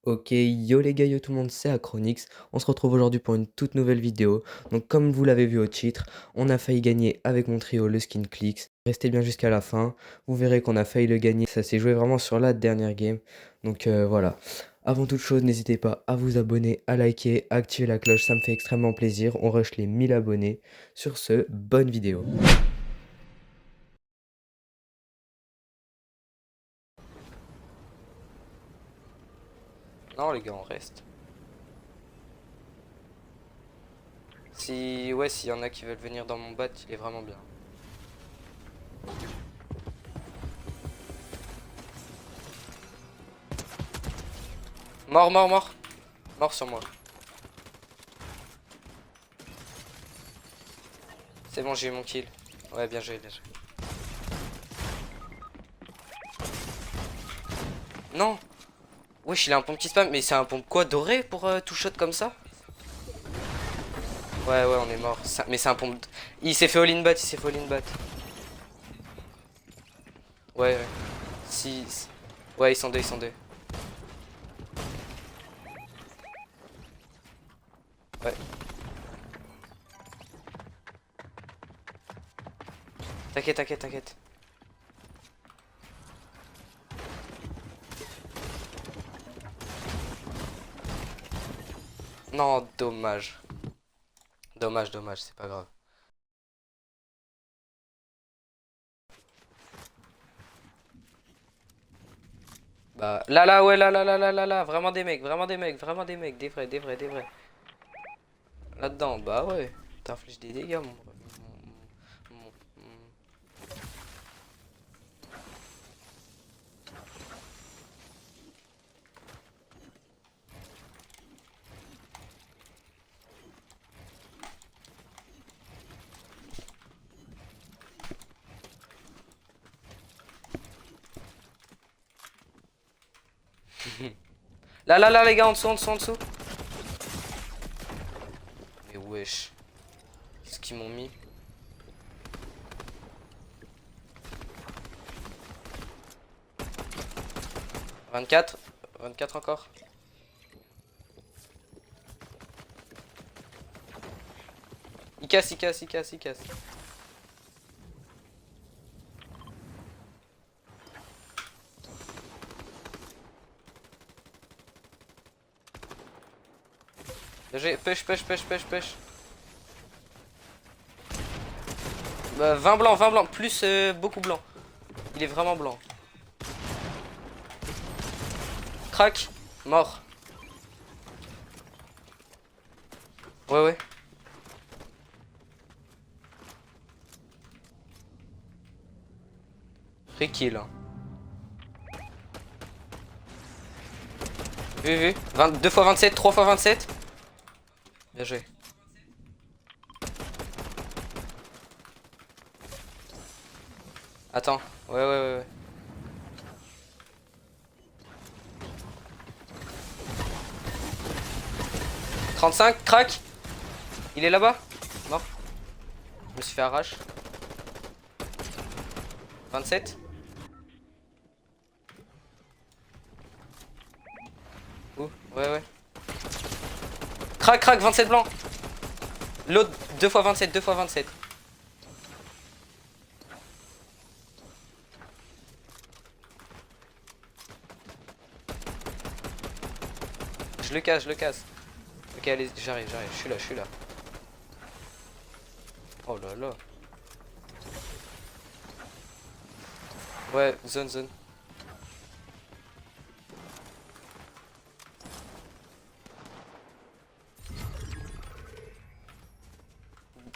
Ok, yo les gars, yo tout le monde, c'est Acronix. On se retrouve aujourd'hui pour une toute nouvelle vidéo. Donc comme vous l'avez vu au titre, on a failli gagner avec mon trio le skin Clix. Restez bien jusqu'à la fin, vous verrez qu'on a failli le gagner. Ça s'est joué vraiment sur la dernière game. Donc voilà. Avant toute chose, n'hésitez pas à vous abonner, à liker, à activer la cloche, ça me fait extrêmement plaisir. On rush les 1000 abonnés. Sur ce, bonne vidéo. Non les gars, on reste. Si ouais, s'il y en a qui veulent venir dans mon bat, il est vraiment bien. Mort, mort, mort. Mort sur moi. C'est bon, j'ai eu mon kill. Ouais, bien joué, bien joué. Non. Wesh, il a un pompe qui spam, mais c'est un pompe quoi, doré pour tout shot comme ça? Ouais, ouais, on est mort. Mais c'est un pompe. Il s'est fait all-in bat, il s'est fait all-in bat. Ouais, ouais. Si. Ouais, ils sont deux, ils sont deux. Ouais. T'inquiète, t'inquiète, t'inquiète. Non, dommage. Dommage, dommage, c'est pas grave. Bah, là, là, ouais, là, là, là, là, là, là, vraiment des mecs, vraiment des mecs, vraiment des mecs, des vrais, des vrais, des vrais. Là-dedans, bah ouais, t'infliges des dégâts, Là, là, là, les gars, en dessous, en dessous, en dessous. Mais wesh, qu'est-ce qu'ils m'ont mis? 24, 24 encore. Il casse, il casse, il casse, il casse. J'ai pêche, pêche, pêche, pêche, pêche. 20 blancs, plus beaucoup blanc. Il est vraiment blanc. Crac, mort. Ouais, ouais. Free kill, hein. Vu, vu. 2 fois 27, 3 fois 27. Bien joué. Attends. Ouais, ouais, ouais, ouais. 35, crac. Il est là-bas. Mort. Je me suis fait arrache. 27. Ouh, ouais, ouais. Crac, crac, 27 blanc. L'autre, 2 fois 27, 2 fois 27. Je le casse, je le casse. Ok, allez, j'arrive, j'arrive. Je suis là, je suis là. Oh là là. Ouais, zone, zone.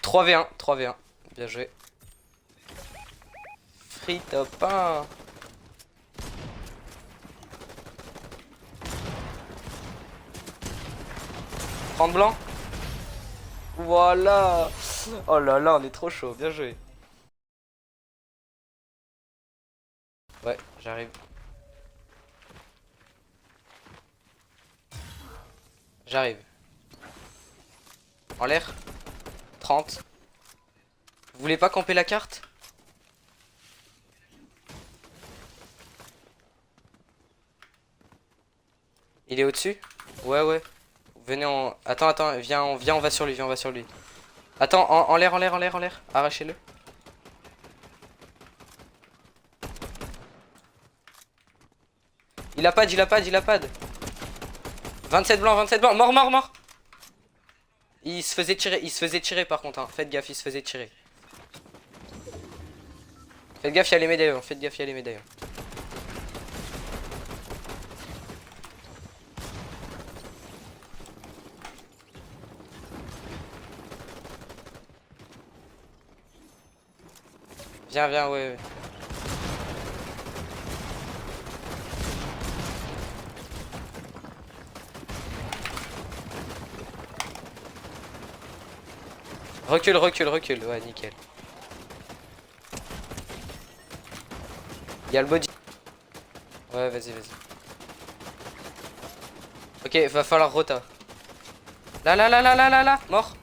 3v1, 3v1. Bien joué. Free top 1. Prendre blanc. Voilà. Oh là là, on est trop chaud. Bien joué. Ouais, j'arrive. J'arrive. En l'air. 30. Vous voulez pas camper la carte? Il est au-dessus? Ouais, ouais. Venez, on... Attends, attends, viens, on va sur lui, viens, on va sur lui. Attends, en l'air, en l'air, en l'air, en l'air. Arrachez-le. Il a pad, il a pad, il a pad. 27 blancs, 27 blancs. Mort, mort, mort. Il se faisait tirer par contre. Hein. Faites gaffe, il se faisait tirer. Faites gaffe, il y a les médaillons. Faites gaffe, il y a les médaillons. Viens, viens, ouais, ouais. Recule, recule, recule. Ouais, nickel. Il y a le body. Ouais, vas-y, vas-y. Ok, va falloir rota. Là, là, là, là, là, là, là. Mort.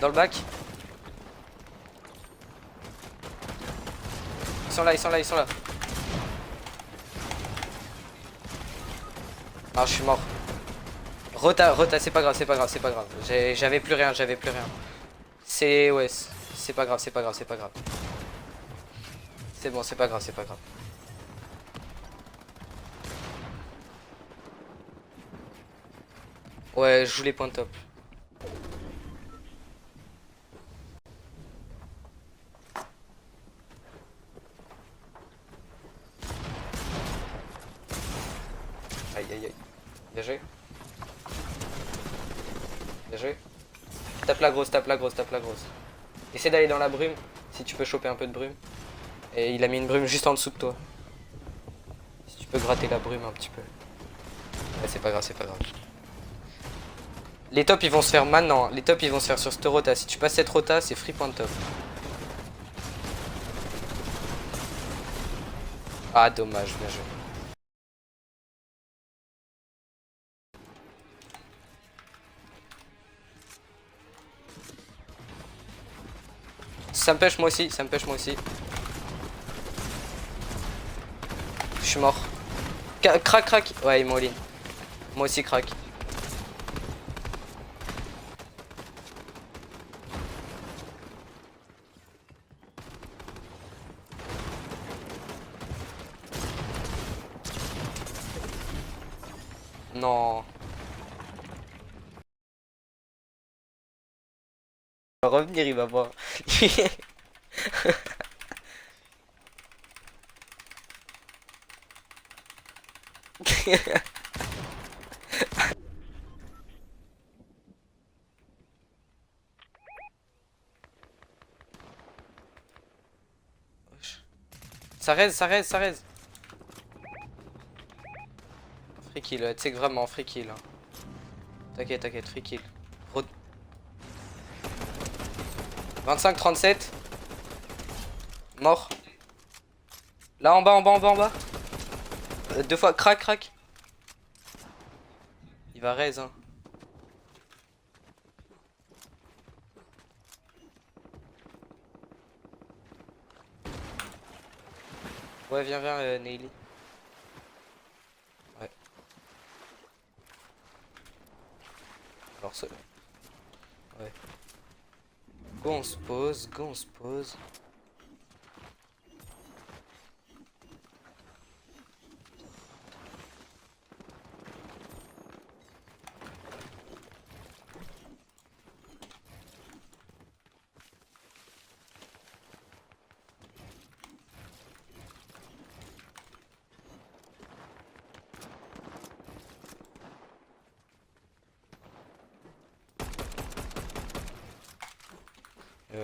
Dans le bac. Ils sont là, ils sont là, ils sont là. Ah, je suis mort. Rota, rota, c'est pas grave, c'est pas grave, c'est pas grave. J'avais plus rien, j'avais plus rien. C'est... Ouais, c'est pas grave, c'est pas grave, c'est pas grave. C'est bon, c'est pas grave, c'est pas grave. Ouais, je joue les points de top. Aïe, aïe, aïe. Bien joué. Bien joué. Tape la grosse, tape la grosse, tape la grosse. Essaie d'aller dans la brume, si tu peux choper un peu de brume. Et il a mis une brume juste en dessous de toi. Si tu peux gratter la brume un petit peu. Ouais, c'est pas grave, c'est pas grave. Les tops ils vont se faire maintenant. Les tops ils vont se faire sur cette rota. Si tu passes cette rota, c'est free point top. Ah, dommage, bien joué. Ça me pêche moi aussi, ça me pêche moi aussi. Je suis mort. Crac, crac. Ouais, il m'a all-in. Moi aussi, crac. Non. Il va revenir, il va voir. Ça raise, ça raise, ça raise. Free kill, tu sais que vraiment, free kill. Hein. T'inquiète, t'inquiète, free kill. 25-37. Mort. Là en bas, en bas, en bas, en bas. Deux fois, crac, crac. Il va raise, hein. Ouais, viens, viens, Neily. Ouais. Alors, ce... Ouais. Go, on se pose, go, on se pose.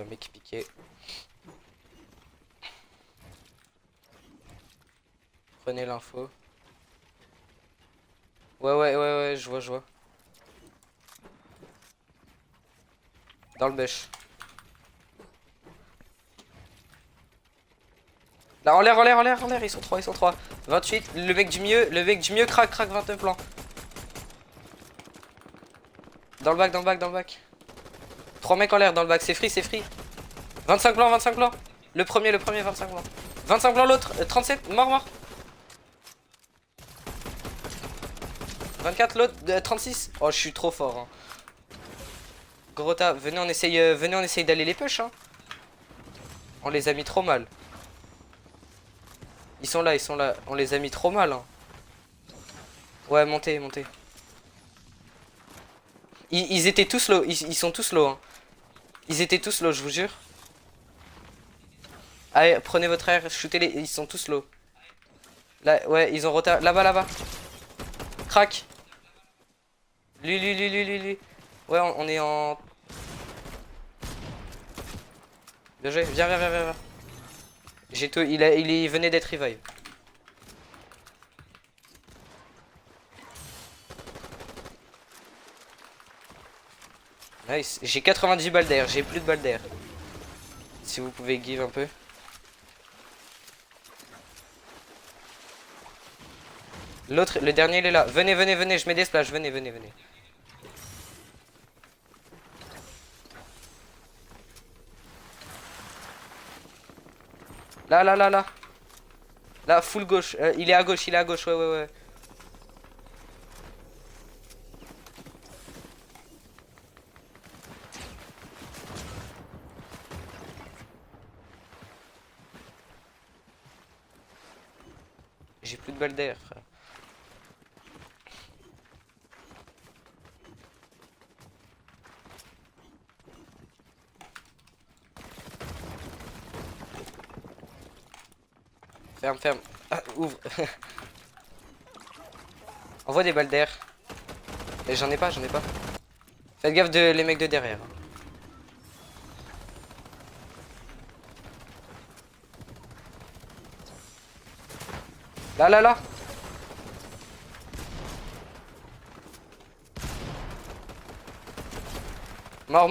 Mec piqué. Prenez l'info. Ouais, ouais, ouais, ouais, je vois, je vois. Dans le bêche. Là, en l'air, en l'air, en l'air, en l'air, ils sont 3, ils sont 3. 28, le mec du milieu, crac, crac, 29 blancs. Dans le bac, dans le bac, dans le bac. 3 mecs en l'air dans le bac, c'est free, c'est free. 25 blancs, 25 blancs. Le premier, 25 blancs. 25 blancs l'autre, 37, mort. 24 l'autre, 36. Oh, je suis trop fort. Hein. Grota, venez on essaye d'aller les push. Hein. On les a mis trop mal. Ils sont là. On les a mis trop mal. Hein. Ouais, montez. Ils étaient tous low, ils sont tous low. Hein. Ils étaient tous low, je vous jure. Allez, prenez votre air, shootez-les, ils sont tous low. Là, ouais, ils ont rota. Là-bas. Crac. Lui. Ouais, on est en... Bien joué, viens. J'ai tout, il venait d'être revive. Nice, j'ai 90 balles d'air, j'ai plus de balles d'air. Si vous pouvez give un peu. L'autre, le dernier il est là. Venez, je mets des splash, venez. Là. Là, full gauche. Il est à gauche, ouais. J'ai plus de balles d'air, frère. Ferme. Ah, ouvre. Envoie des balles d'air. J'en ai pas. Faites gaffe de les mecs de derrière. Là. Mort.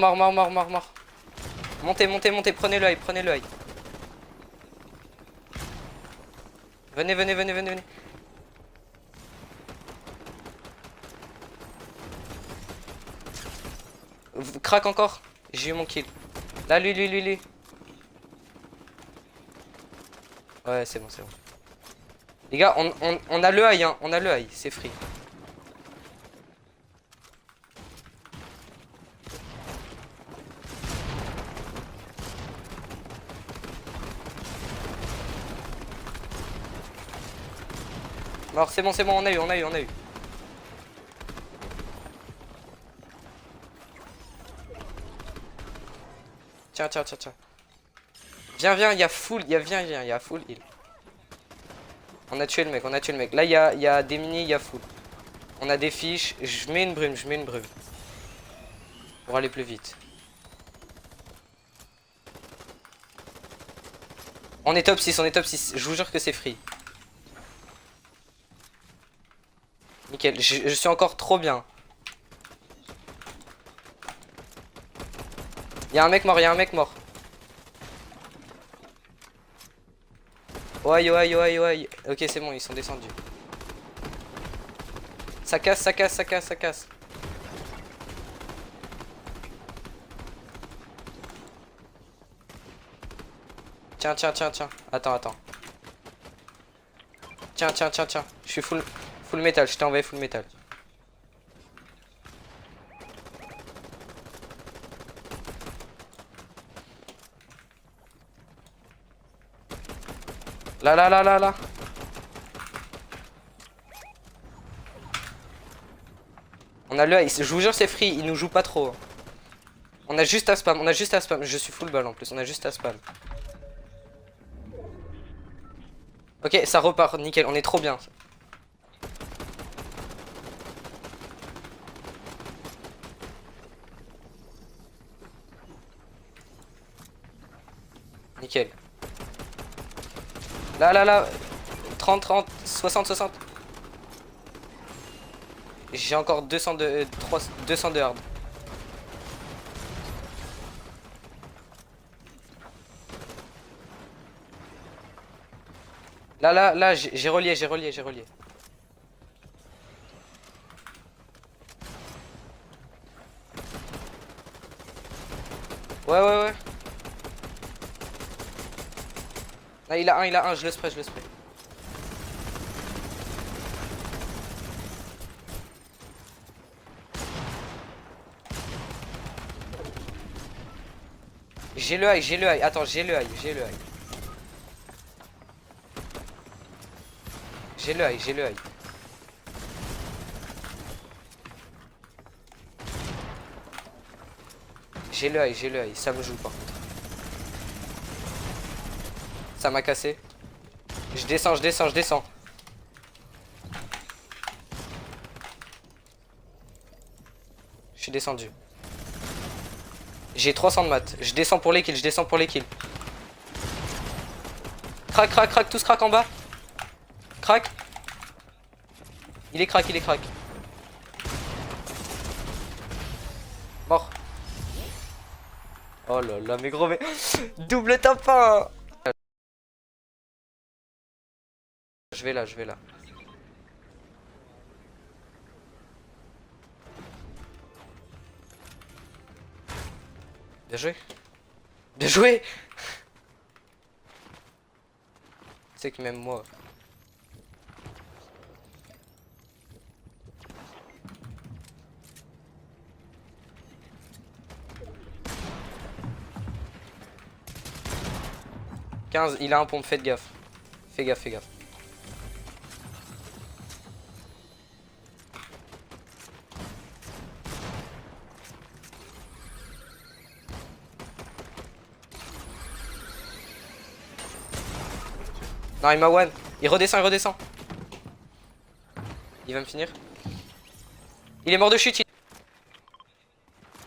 Montez, prenez l'œil. Venez. Crac encore. J'ai eu mon kill. Là, lui. Ouais, c'est bon. Les gars, on a le high, hein. On a le high, c'est free. Alors c'est bon, on a eu. Tiens. Viens, il y a full heal. On a tué le mec. Là, il y a des mini, il y a full. On a des fiches. Je mets une brume. Pour aller plus vite. On est top 6. Je vous jure que c'est free. Nickel. Je suis encore trop bien. Il y a un mec mort. Ouais. Ok, c'est bon, ils sont descendus. Ça casse. Tiens. Attends. Tiens. Je suis full métal, je t'ai envoyé full métal. Là. On a le, je vous jure c'est free, il nous joue pas trop. On a juste à spam, je suis full balle en plus, on a juste à spam. Ok, ça repart, nickel, on est trop bien. Nickel. Là. 30, 60. J'ai encore 200 de hard. Là, j'ai relié. Ah, il a un, je le spray, je le spray. J'ai le high, j'ai le high. Attends, j'ai le high, j'ai le high. J'ai le high, j'ai le high. J'ai le high, ça me joue par contre. Ça m'a cassé. Je descends, je descends, je descends. Je suis descendu. J'ai 300 de maths. Je descends pour les kills, je descends pour les kills. Crac, crac, crac, tous crac en bas. Crac. Il est crack, il est crack. Mort. Oh là là, mais gros, mais. Double top 1. Je vais là, je vais là. Bien joué. Bien joué. Tu sais que même moi. « 15, il a un pompe, faites gaffe. Fais gaffe, fais gaffe. Non, il m'a one. Il redescend, il redescend. Il va me finir. Il est mort de chute.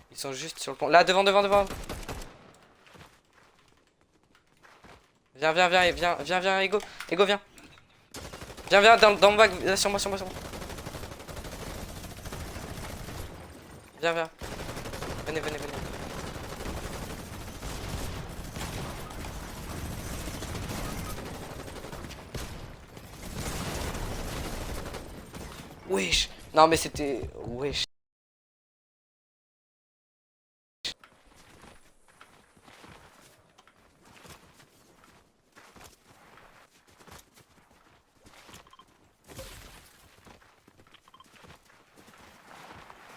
Ils sont juste sur le pont. Là, devant, devant, devant. Viens, viens, viens, viens, viens, viens, Ego. Ego, viens. Viens, viens, dans le bac. Sur moi, sur moi, sur moi. Viens, viens. Venez, venez, venez. Wesh. Non, mais c'était... Wesh.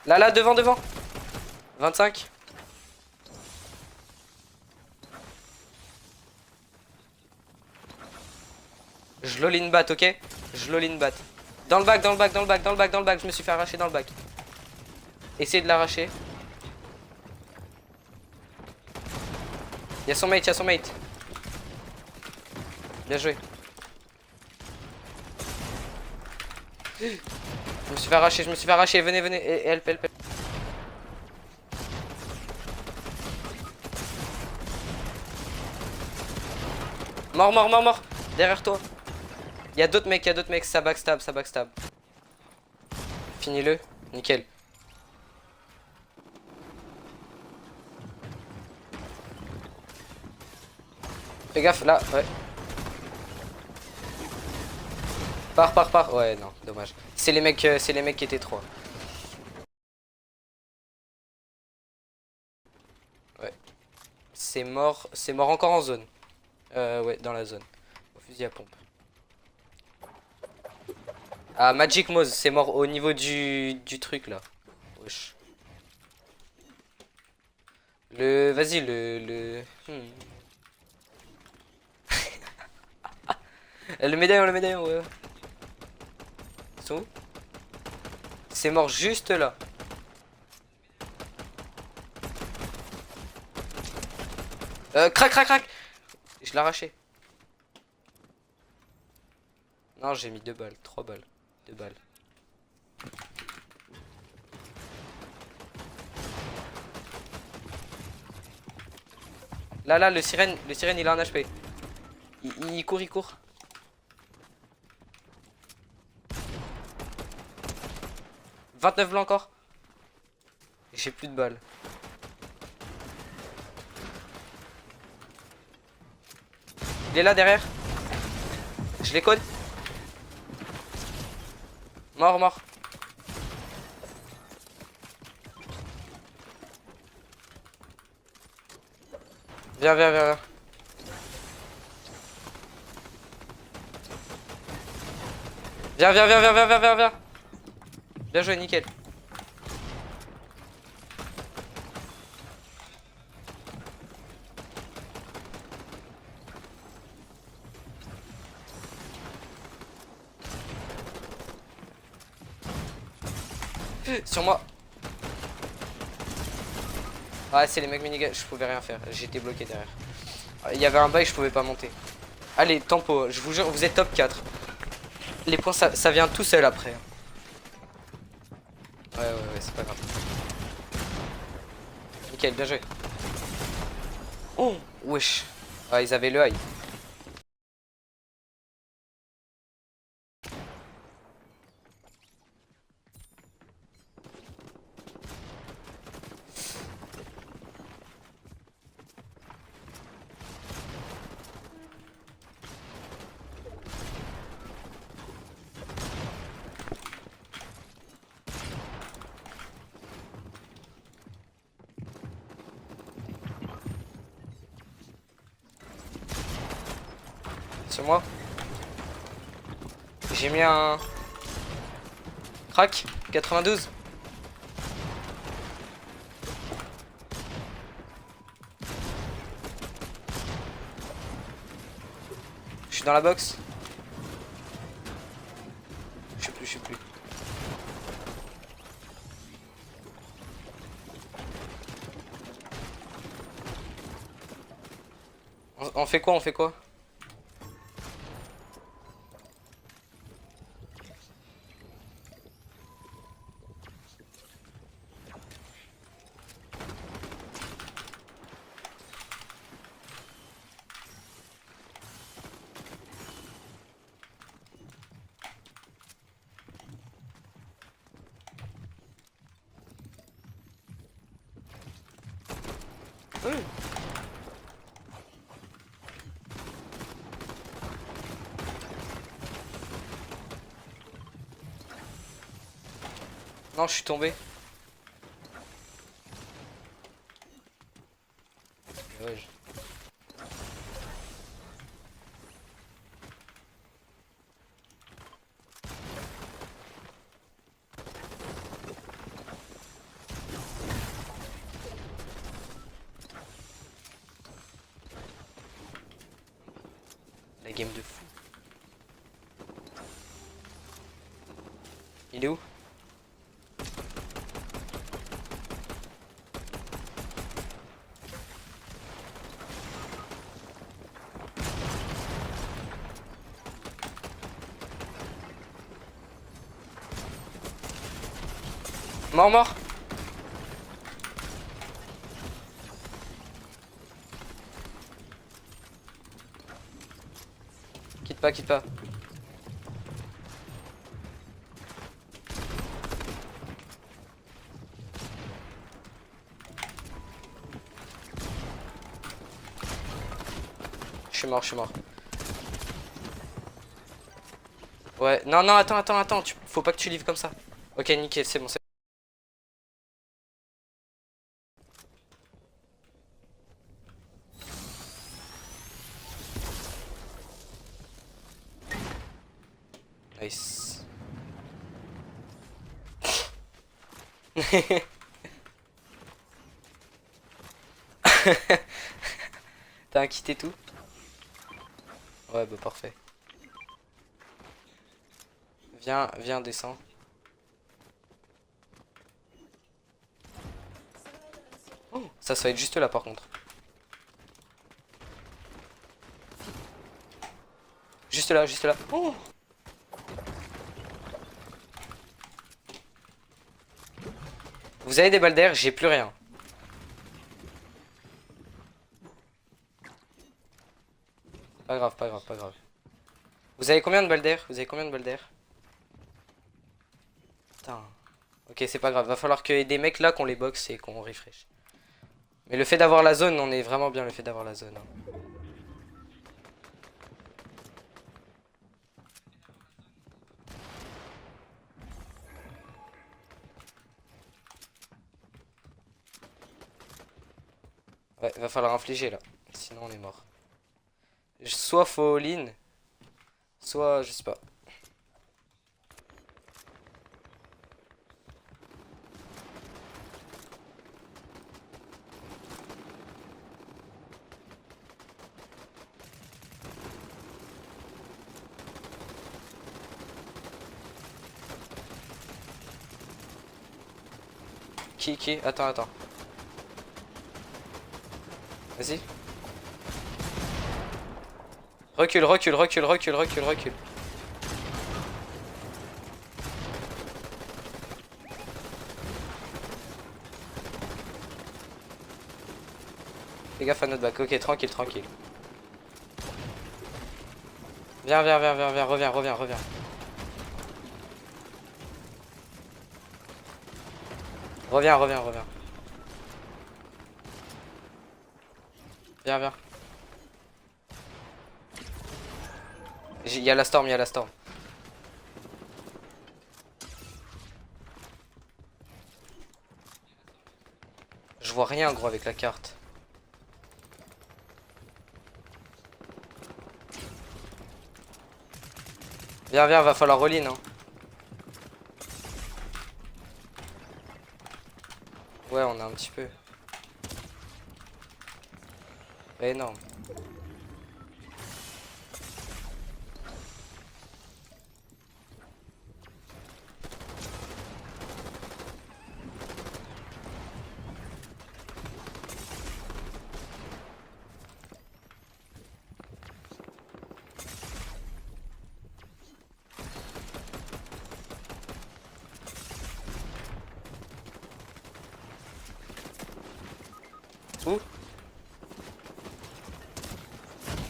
Là, là, devant, devant. 25. Je l'all-in bat, ok? Je l'all-in bat. Dans le bac, dans le bac, dans le bac, dans le bac, dans le bac. Je me suis fait arracher dans le bac. Essayez de l'arracher. Il y a son mate, il y a son mate. Bien joué. Je me suis fait arracher, je me suis fait arracher. Venez, venez. Help, help, help. Mort, mort, mort, mort. Derrière toi. Il y a d'autres mecs, il y a d'autres mecs. Ça backstab, ça backstab. Finis-le. Nickel. Fais gaffe, là, ouais. Pars, pars, pars. Ouais, non, dommage. C'est les mecs qui étaient trois. Ouais. C'est mort encore en zone. Ouais, dans la zone. Au fusil à pompe. Ah, Magic Mouse, c'est mort au niveau du truc là. Wesh. Vas-y, le médaillon, ouais. Ils sont où? C'est mort juste là. Crac, crac, crac. Je l'ai arraché. Non, j'ai mis 2 balles, 3 balles. 2 balles. Là, là, le sirène, il a un HP. Il court, il court. « 29 blancs encore. J'ai plus de balles. Il est là derrière. Je les code. Mort, mort. Viens, viens, viens. Viens, viens, viens, viens, viens, viens, viens, viens. Bien joué, nickel. Sur moi. Ah, c'est les mecs minigun, je pouvais rien faire, j'étais bloqué derrière. Il y avait un bug, je pouvais pas monter. Allez, tempo, je vous jure, vous êtes top 4. Les points, ça vient tout seul après. Ouais, c'est pas grave. Nickel, bien joué. Oh, wesh. Ah, ils avaient le high. Sur moi. J'ai mis un crack 92. Je suis dans la box. Je sais plus. On fait quoi, on fait quoi? Non, je suis tombé. Ouais, la game de fou. Il est où? Mort, mort. Quitte pas, quitte pas. Je suis mort, je suis mort. Ouais, non, non, attends, faut pas que tu livres comme ça. Ok, nickel, c'est bon, c'est bon. Nice. T'as quitté tout? Ouais, bah parfait. Viens, viens, descends. Oh, ça va être juste là par contre. Juste là, juste là. Oh. Vous avez des balles d'air, j'ai plus rien. Pas grave, pas grave, pas grave. Vous avez combien de balles d'air? Vous avez combien de balles d'air? Putain. Ok, c'est pas grave. Va falloir qu'il y ait des mecs là qu'on les boxe et qu'on refresh. Mais le fait d'avoir la zone, on est vraiment bien le fait d'avoir la zone, hein. Ouais, va falloir infliger là. Sinon on est mort. Soit faut all-in, soit je sais pas. Qui? Attends. Vas-y. Recule. Fais gaffe à notre back. Ok, tranquille. Viens, reviens. Reviens. Viens. Il y a la storm. Je vois rien, gros, avec la carte. Viens, va falloir all-in, hein. Ouais, on a un petit peu. Énorme. Où?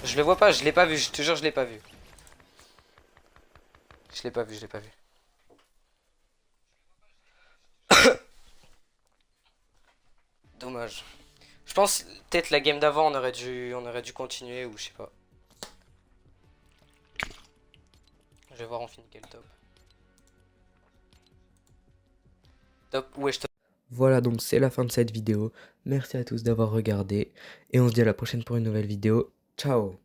Je le vois pas, je l'ai pas vu, je te jure, je l'ai pas vu. Je l'ai pas vu. Dommage. Je pense peut-être la game d'avant on aurait dû continuer ou je sais pas. Je vais voir on finit quel top. Top, ouais je te... Voilà, donc c'est la fin de cette vidéo. Merci à tous d'avoir regardé. Et on se dit à la prochaine pour une nouvelle vidéo. Ciao!